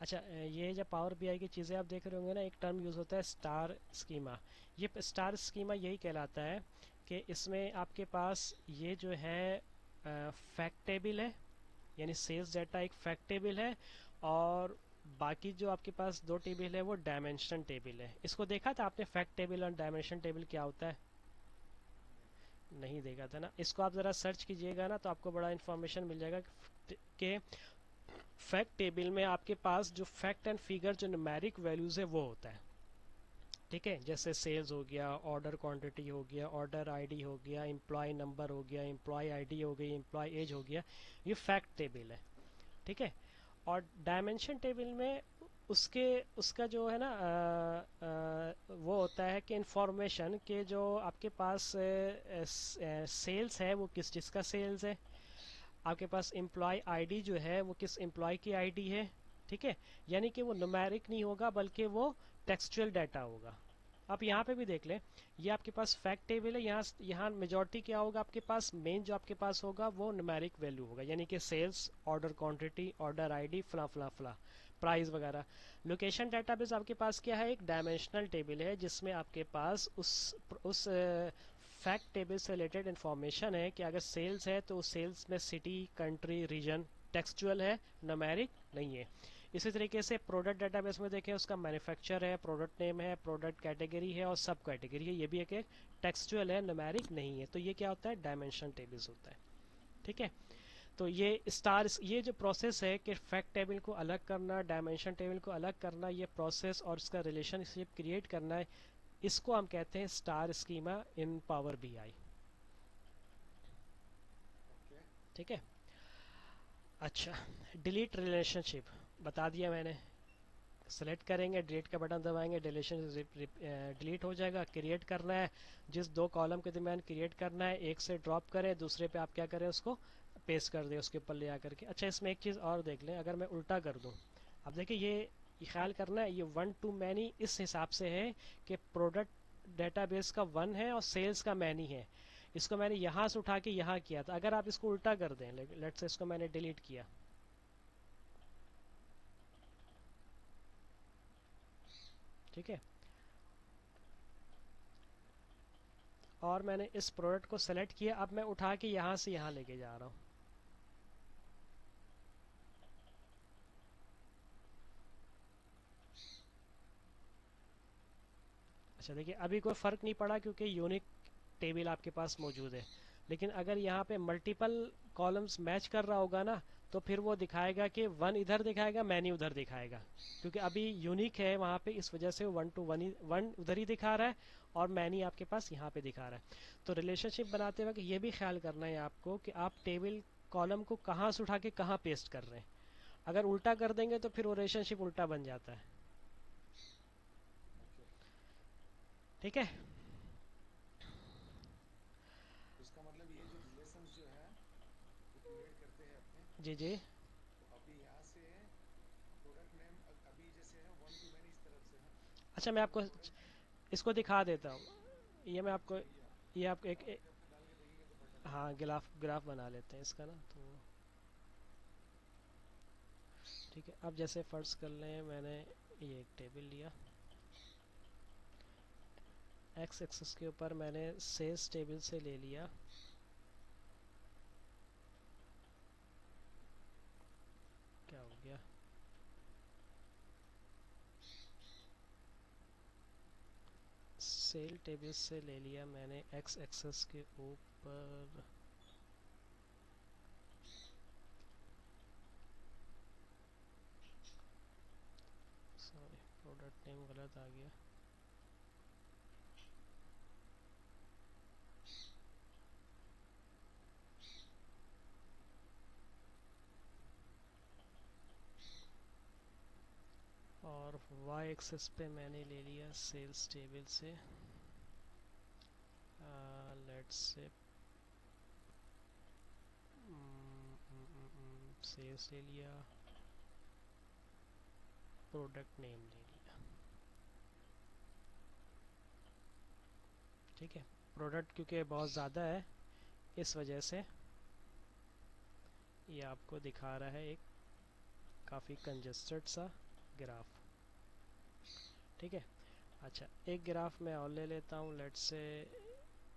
अच्छा, ये जब पावर बीआई की चीज़ें आप देख रहे होंगे ना, एक टर्म यूज़ होता है स्टार स्कीमा। ये स्टार स्कीमा यही कहलाता है कि इसमें आपके पास ये जो है फैक्ट टेबल है, यानी सेल्स डाटा एक फैक्ट टेबल है, और बाकी जो आपके पास दो टेबल है वो डायमेंशन टेबल है। इसको देखा था आपने, फैक्ट टेबल और डायमेंशन टेबल क्या होता है? नहीं देखा था ना। इसको आप ज़रा सर्च कीजिएगा ना, तो आपको बड़ा इन्फॉर्मेशन मिल जाएगा कि फैक्ट टेबल में आपके पास जो फैक्ट एंड फिगर जो न्यूमेरिक वैल्यूज़ है वो होता है। ठीक है, जैसे सेल्स हो गया, ऑर्डर क्वांटिटी हो गया, ऑर्डर आईडी हो गया, एम्प्लॉय नंबर हो गया, एम्प्लॉय आईडी हो गई, एम्प्लॉय एज हो गया। ये फैक्ट टेबल है। ठीक है, और डायमेंशन टेबल में उसके उसका जो है ना वो होता है कि इंफॉर्मेशन के जो आपके पास सेल्स है वो किस चीज़ का सेल्स है, आपके पास एम्प्लॉय आईडी जो है वो किस एम्प्लॉय की आईडी है, ठीक है, यानी कि वो न्यूमेरिक नहीं होगा बल्कि वो टेक्सचुअल डाटा होगा। आप यहाँ पे भी देख लें, ये आपके पास फैक्ट टेबल है, यहाँ यहाँ मेजॉरिटी क्या होगा आपके पास, मेन जो आपके पास होगा वो न्यूमेरिक वैल्यू होगा, यानी कि sales, order quantity, order ID, फला फला फला, प्राइस वगैरह। लोकेशन डाटाबेस आपके पास क्या है, एक डायमेंशनल टेबल है जिसमें आपके पास उस फैक्ट टेबल से रिलेटेड इंफॉर्मेशन है कि अगर सेल्स है तो सेल्स में सिटी, कंट्री, रीजन टेक्सचुअल है, न्यूमेरिक नहीं है। इसी तरीके से प्रोडक्ट डाटाबेस में देखें, उसका मैन्युफैक्चर है, प्रोडक्ट नेम है, प्रोडक्ट कैटेगरी है और सब कैटेगरी है, ये भी एक टेक्सचुअल है, न्यूमेरिक नहीं है। तो ये क्या होता है, डायमेंशन टेबल्स होता है, ठीक है। तो ये ये जो प्रोसेस है कि फैक्ट टेबल को अलग करना, डायमेंशन टेबल को अलग करना, ये प्रोसेस और इसका रिलेशनशिप क्रिएट करना है, इसको हम कहते हैं स्टार स्कीमा इन पावर बीआई, ठीक है। अच्छा, डिलीट रिलेशनशिप बता दिया मैंने। सेलेक्ट करेंगे, डिलीट का बटन दबाएंगे, रिलेशनशिप डिलीट हो जाएगा। क्रिएट करना है, जिस दो कॉलम के दरमियान क्रिएट करना है, एक से ड्रॉप करें, दूसरे पे आप क्या करें, उसको पेस्ट कर दें उसके ऊपर ले आकर के। अच्छा, इसमें एक चीज़ और देख लें, अगर मैं उल्टा कर दूं, अब देखिए ये ख्याल करना है, ये वन टू मैनी इस हिसाब से है कि प्रोडक्ट डेटाबेस का वन है और सेल्स का मैनी है। इसको मैंने यहाँ से उठा के यहाँ किया था, अगर आप इसको उल्टा कर दें, लेट्स से इसको मैंने डिलीट किया, ठीक है, और मैंने इस प्रोडक्ट को सेलेक्ट किया, अब मैं उठा के यहाँ से यहाँ लेके जा रहा हूँ। अच्छा देखिए, अभी कोई फ़र्क नहीं पड़ा क्योंकि यूनिक टेबल आपके पास मौजूद है। लेकिन अगर यहाँ पे मल्टीपल कॉलम्स मैच कर रहा होगा ना, तो फिर वो दिखाएगा कि वन इधर दिखाएगा, मैनी उधर दिखाएगा, क्योंकि अभी यूनिक है वहाँ पे, इस वजह से वन टू वन उधर ही दिखा रहा है और मैनी आपके पास यहाँ पे दिखा रहा है। तो रिलेशनशिप बनाते वक्त ये भी ख्याल करना है आपको कि आप टेबल कॉलम को कहाँ से उठा के कहाँ पेस्ट कर रहे हैं। अगर उल्टा कर देंगे तो फिर वो रिलेशनशिप उल्टा बन जाता है, ठीक है। जी जी। अच्छा, मैं आपको इसको दिखा देता हूँ, ये मैं आपको ये आपको हाँ, ग्राफ ग्राफ बना लेते हैं इसका ना, तो ठीक है। अब जैसे फर्ज कर लें मैंने ये एक टेबल लिया, एक्स एक्सिस के ऊपर मैंने सेल्स टेबल से ले लिया, क्या हो गया, सेल टेबल से ले लिया मैंने एक्स एक्सिस के ऊपर, सॉरी प्रोडक्ट नेम गलत आ गया, और वाई एक्सिस पे मैंने ले लिया सेल्स टेबल से, लेट्स से सेल्स ले लिया, प्रोडक्ट नेम ले लिया, ठीक है। प्रोडक्ट क्योंकि बहुत ज़्यादा है, इस वजह से ये आपको दिखा रहा है एक काफ़ी कंजस्टेड सा ग्राफ, ठीक है। अच्छा, एक ग्राफ मैं और ले लेता हूँ, लेट्स से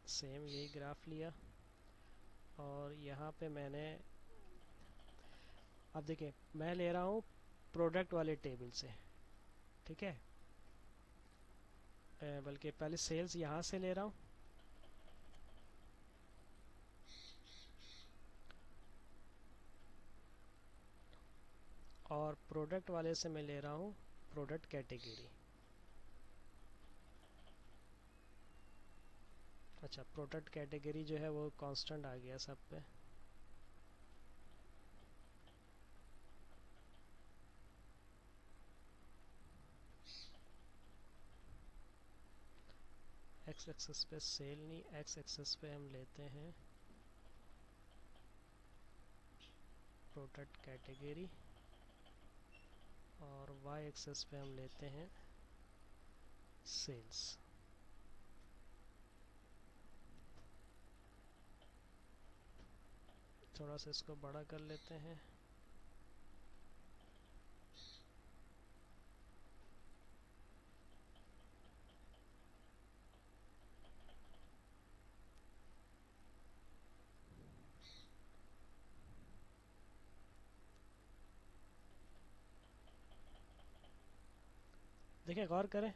सेम यही ग्राफ लिया और यहाँ पे मैंने, अब देखिए मैं ले रहा हूँ प्रोडक्ट वाले टेबल से, ठीक है, बल्कि पहले सेल्स यहाँ से ले रहा हूँ और प्रोडक्ट वाले से मैं ले रहा हूँ प्रोडक्ट कैटेगरी। अच्छा, प्रोडक्ट कैटेगरी जो है वो कांस्टेंट आ गया सब पे, एक्स एक्सेस पे सेल नहीं, एक्स एक्सेस पे हम लेते हैं प्रोडक्ट कैटेगरी और वाई एक्सेस पे हम लेते हैं सेल्स। थोड़ा सा इसको बड़ा कर लेते हैं। देखिए गौर करें,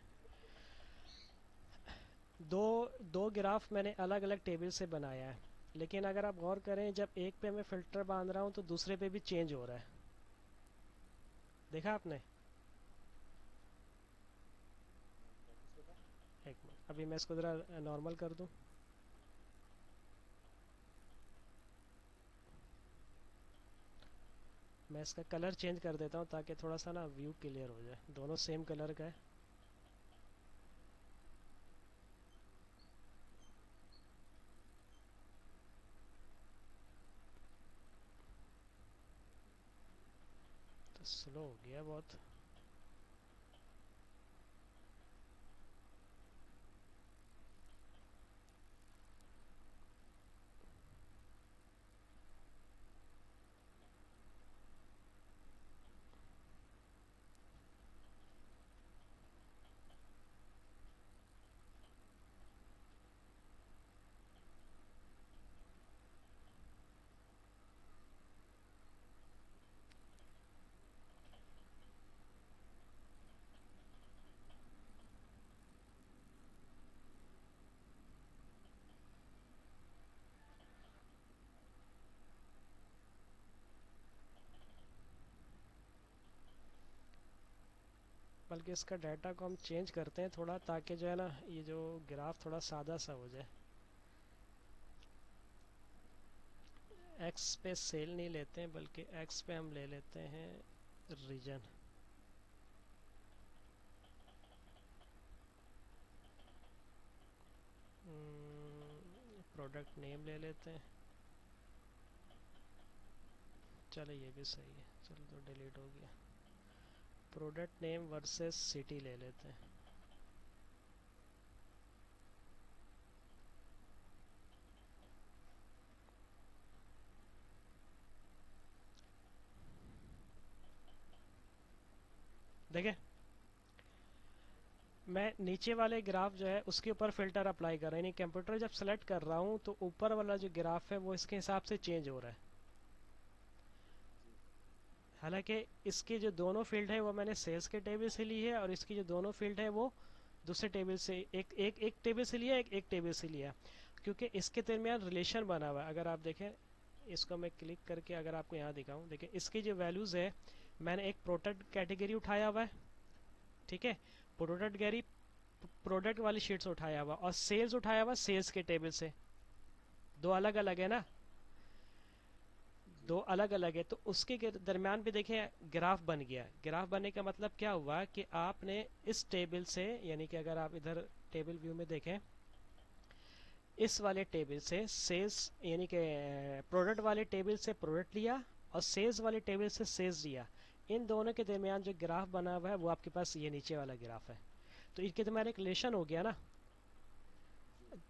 दो दो ग्राफ मैंने अलग अलग टेबल से बनाया है, लेकिन अगर आप गौर करें जब एक पे मैं फ़िल्टर बांध रहा हूँ तो दूसरे पे भी चेंज हो रहा है। देखा आपने? एक मिनट, अभी मैं इसको ज़रा नॉर्मल कर दूँ। मैं इसका कलर चेंज कर देता हूँ ताकि थोड़ा सा ना व्यू क्लियर हो जाए। दोनों सेम कलर का है। तो स्लो हो गया बहुत। बल्कि इसका डाटा को हम चेंज करते हैं थोड़ा, ताकि जो है ना ये जो ग्राफ थोड़ा सादा सा हो जाए। एक्स पे सेल नहीं लेते हैं, बल्कि एक्स पे हम ले लेते हैं रीजन। प्रोडक्ट नेम ले लेते हैं। चलो ये भी सही है, चलो तो डिलीट हो गया। प्रोडक्ट नेम वर्सेस सिटी ले लेते हैं। देखें, मैं नीचे वाले ग्राफ जो है उसके ऊपर फिल्टर अप्लाई कर रहा हूँ, यानी कंप्यूटर जब सेलेक्ट कर रहा हूँ तो ऊपर वाला जो ग्राफ है वो इसके हिसाब से चेंज हो रहा है। हालांकि इसकी जो दोनों फील्ड है वो मैंने सेल्स के टेबल से ली है, और इसकी जो दोनों फील्ड है वो दूसरे टेबल से, एक टेबल से लिया, एक टेबल से लिया, क्योंकि इसके दरमियान रिलेशन बना हुआ है। अगर आप देखें, इसको मैं क्लिक करके अगर आपको यहाँ दिखाऊं, देखिए इसकी जो वैल्यूज़ है, मैंने एक प्रोडक्ट कैटेगरी उठाया हुआ है, ठीक है, प्रोडक्ट गैरी प्रोडक्ट वाली शीट्स उठाया हुआ, और सेल्स उठाया हुआ सेल्स के टेबल से। दो अलग अलग है ना, दो अलग अलग है, तो उसके दरमियान भी देखें ग्राफ बन गया। ग्राफ बनने का मतलब क्या हुआ कि आपने इस टेबल से, यानी कि अगर आप इधर टेबल व्यू में देखें, इस वाले टेबल से सेल्स, यानी कि प्रोडक्ट वाले टेबल से प्रोडक्ट लिया और सेल्स वाले टेबल से सेल्स लिया। इन दोनों के दरमियान जो ग्राफ बना हुआ है वो आपके पास ये नीचे वाला ग्राफ है। तो इनके दरमियान एक रिलेशन हो गया ना,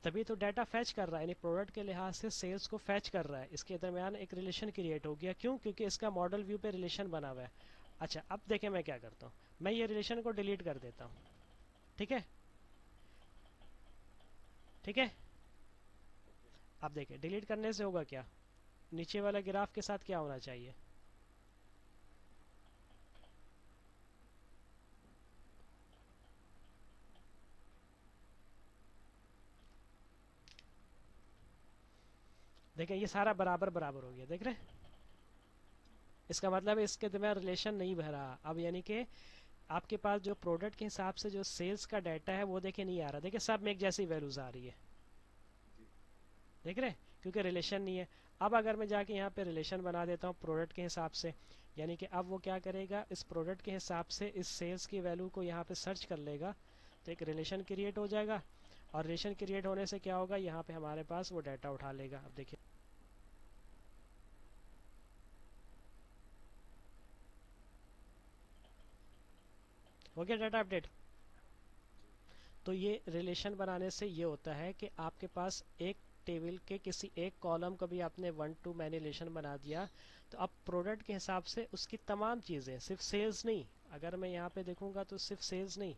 तभी तो डाटा फैच कर रहा है, यानी प्रोडक्ट के लिहाज से सेल्स को फैच कर रहा है। इसके दरमियान एक रिलेशन क्रिएट हो गया। क्यों? क्योंकि इसका मॉडल व्यू पे रिलेशन बना हुआ है। अच्छा, अब देखें मैं क्या करता हूँ, मैं ये रिलेशन को डिलीट कर देता हूँ। ठीक है, ठीक है। अब देखें डिलीट करने से होगा क्या, नीचे वाला ग्राफ के साथ क्या होना चाहिए? देखें ये सारा बराबर बराबर हो गया, देख रहे हैं? इसका मतलब है इसके दरमियान रिलेशन नहीं बह रहा अब, यानी कि आपके पास जो प्रोडक्ट के हिसाब से जो सेल्स का डाटा है वो देखे नहीं आ रहा। देखिए सब में एक जैसी वैल्यूज आ रही है, देख रहे हैं, क्योंकि रिलेशन नहीं है। अब अगर मैं जाके यहाँ पे रिलेशन बना देता हूँ प्रोडक्ट के हिसाब से, यानी कि अब वो क्या करेगा, इस प्रोडक्ट के हिसाब से इस सेल्स की वैल्यू को यहाँ पे सर्च कर लेगा, तो एक रिलेशन क्रिएट हो जाएगा। और रिलेशन क्रिएट होने से क्या होगा, यहाँ पे हमारे पास वो डाटा उठा लेगा। अब देखिए हो गया डाटा अपडेट। तो ये रिलेशन बनाने से ये होता है कि आपके पास एक टेबल के किसी एक कॉलम को भी आपने वन टू मैनी रिलेशन बना दिया, तो अब प्रोडक्ट के हिसाब से उसकी तमाम चीज़ें, सिर्फ सेल्स नहीं, अगर मैं यहाँ पे देखूंगा तो सिर्फ सेल्स नहीं,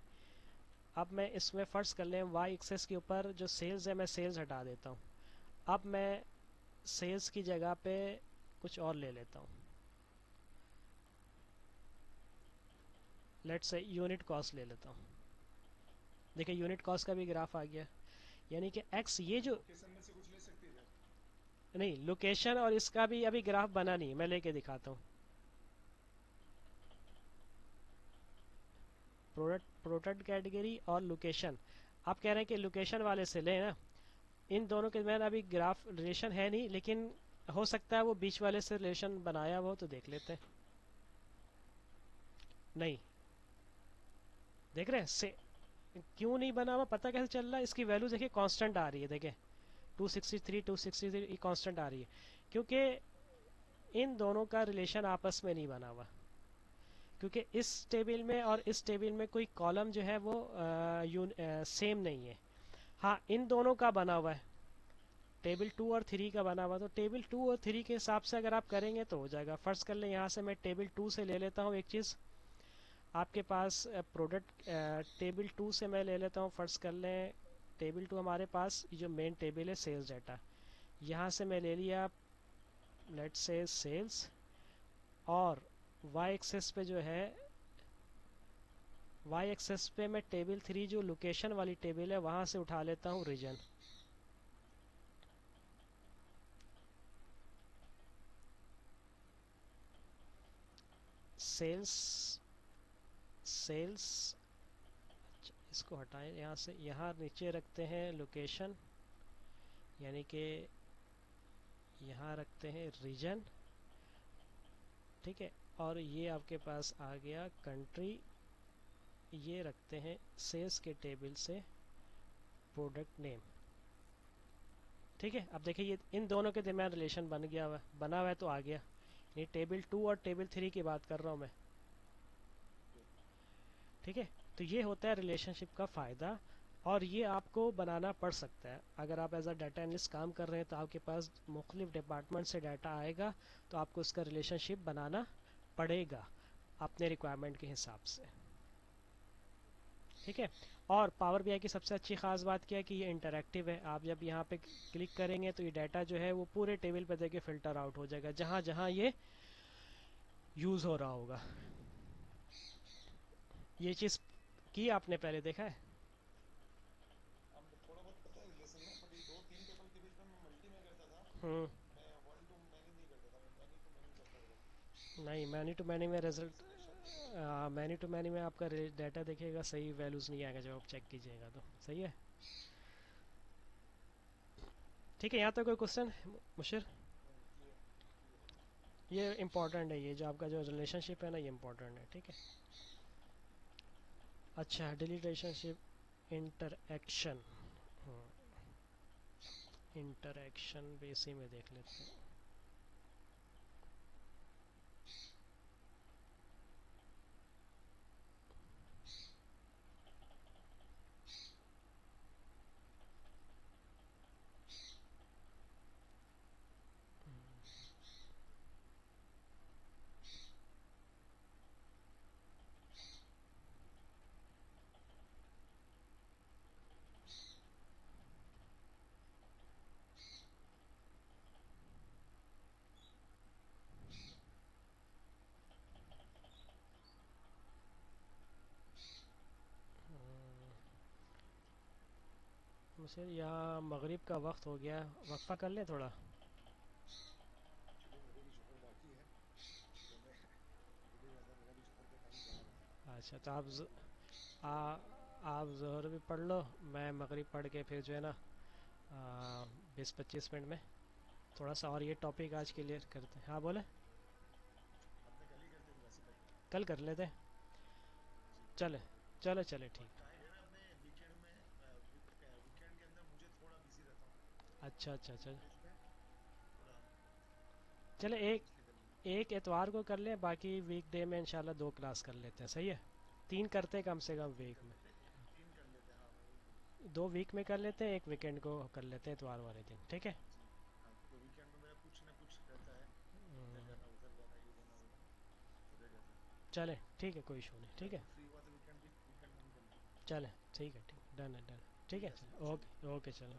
अब मैं इसमें फ़र्ज़ कर लें वाई एक्सेस के ऊपर जो सेल्स है मैं सेल्स हटा देता हूँ। अब मैं सेल्स की जगह पे कुछ और ले लेता हूँ, लेट्स से यूनिट कॉस्ट ले लेता हूँ। देखिए यूनिट कॉस्ट का भी ग्राफ आ गया, यानी कि एक्स ये जो, लोकेशन में से कुछ ले सकते हैं क्या? नहीं लोकेशन और इसका भी अभी ग्राफ बना नहीं, मैं लेके दिखाता हूँ। प्रोडक्ट कैटेगरी और लोकेशन, आप कह रहे हैं कि लोकेशन वाले से लें ना, इन दोनों के मैंने अभी ग्राफ रिलेशन है नहीं, लेकिन हो सकता है वो बीच वाले से रिलेशन बनाया हो, तो देख लेते हैं। नहीं, देख रहे हैं से क्यों नहीं बना हुआ, पता कैसे चल रहा है, इसकी वैल्यू देखिए कांस्टेंट आ रही है, देखिए 263 ये कांस्टेंट आ रही है, क्योंकि इन दोनों का रिलेशन आपस में नहीं बना हुआ, क्योंकि इस टेबल में और इस टेबल में कोई कॉलम जो है वो सेम नहीं है। हाँ इन दोनों का बना हुआ है, टेबल 2 और 3 का बना हुआ, तो टेबल 2 और 3 के हिसाब से अगर आप करेंगे तो हो जाएगा। फर्स्ट कर लें यहाँ से मैं टेबल 2 से ले लेता हूँ एक चीज़, आपके पास प्रोडक्ट टेबल 2 से मैं ले लेता हूँ, फर्स्ट कर लें टेबल 2 हमारे पास जो मेन टेबल है सेल्स डाटा, यहाँ से मैं ले लिया लेट्स से सेल्स, और वाई एक्सेस पे जो है, वाई एक्सेस पे मैं टेबल 3 जो लोकेशन वाली टेबल है वहाँ से उठा लेता हूँ रीजन। सेल्स, सेल्स, इसको हटाएं यहाँ से, यहाँ नीचे रखते हैं लोकेशन, यानी कि यहाँ रखते हैं रीजन, ठीक है, और ये आपके पास आ गया कंट्री, ये रखते हैं सेल्स के टेबल से प्रोडक्ट नेम, ठीक है। अब देखिए ये इन दोनों के दरमियान रिलेशन बन गया हुआ, बना हुआ है तो आ गया, ये टेबल 2 और टेबल 3 की बात कर रहा हूँ मैं, ठीक है। तो ये होता है रिलेशनशिप का फ़ायदा, और ये आपको बनाना पड़ सकता है अगर आप एज अ डाटा एनालिस्ट काम कर रहे हैं, तो आपके पास मुख्तलिफ डिपार्टमेंट से डाटा आएगा, तो आपको उसका रिलेशनशिप बनाना पड़ेगा अपने रिक्वायरमेंट के हिसाब से, ठीक है। और पावर बीआई की सबसे अच्छी ख़ास बात क्या है कि ये इंटरैक्टिव है, आप जब यहाँ पे क्लिक करेंगे तो ये डाटा जो है वो पूरे टेबल पे देके फ़िल्टर आउट हो जाएगा जहाँ जहाँ ये यूज़ हो रहा होगा। ये चीज़ की आपने पहले देखा है। अब थोड़ा बहुत पता है रिलेशन में, बट ये दो तीन टेबल के बीच में मैं मल्टी में करता था। हम्म। मैं वन टू मैनी नहीं करता था, मैं मैनी टू मैनी करता था। नहीं मैनी टू मैनी में इसमें result, selection. Many to many में आपका डाटा देखिएगा सही वैल्यूज़ नहीं आएगा जब आप चेक कीजिएगा, तो सही है, ठीक है। यहाँ तक कोई क्वेश्चन मुशीर? नहीं, क्लियर है। ये इम्पोर्टेंट है, ये जो आपका जो रिलेशनशिप है ना ये इम्पोर्टेंट है, ठीक है। अच्छा डिलीट रिलेशनशिप इंटरएक्शन, इंटरएक्शन भी इसी में देख लेते हैं। मुझे यहाँ मगरिब का वक्त हो गया, वक्फा कर लें थोड़ा। एक्चुअली मेरे भी जोहर बाकी है, तो मैं इधर ज़्यादा, मेरा भी जोहर का टाइम जा रहा है। अच्छा तो आप तो आ, आप ज़ोहर भी पढ़ लो, मैं मगरिब पढ़ के फिर जो है ना 20-25 मिनट में थोड़ा सा और ये टॉपिक आज क्लियर करते हैं। हाँ बोले, अपने कल ही करते तो वैसे बेटर है। कल कर लेते हैं, जी। चले, चले चले और ठीक। क्या है ना, अपने वीकेंड में वीकेंड के अंदर मुझे थोड़ा बिजी रहता हूँ, अच्छा अच्छा अच्छा, वीकडेज में थोड़ा चले टाइम एक इसलिए कर लूँगा। एक एतवार को कर लें, बाकी वीक डे में इंशाल्लाह 2 क्लास कर लेते हैं, सही है। 3 करते हैं कम से कम तीन वीक कर में। लेते, 3 कर लेते, हाँ मैं वही बोल रहा 2 वीक में कर लेते हैं, एक वीकेंड को कर लेते हैं इतवार वाले दिन, ठीक है। हूँ जी। हाँ तो वीकेंड में मेरा कुछ ना कुछ रहता है, इधर हम्म, जाना उधर जाना ये जाना वो जाना, तो रह जाता है। चले ठीक है, कोई इशू नहीं, मैं ठीक है। अभी फ्री हुआ तो वीकेंड में ही कर लूँगा। चले ठीक है, ठीक, डन है, डन। ठीक ठीक है, है चलो, सर, चलिए। ओके ओके, चलो।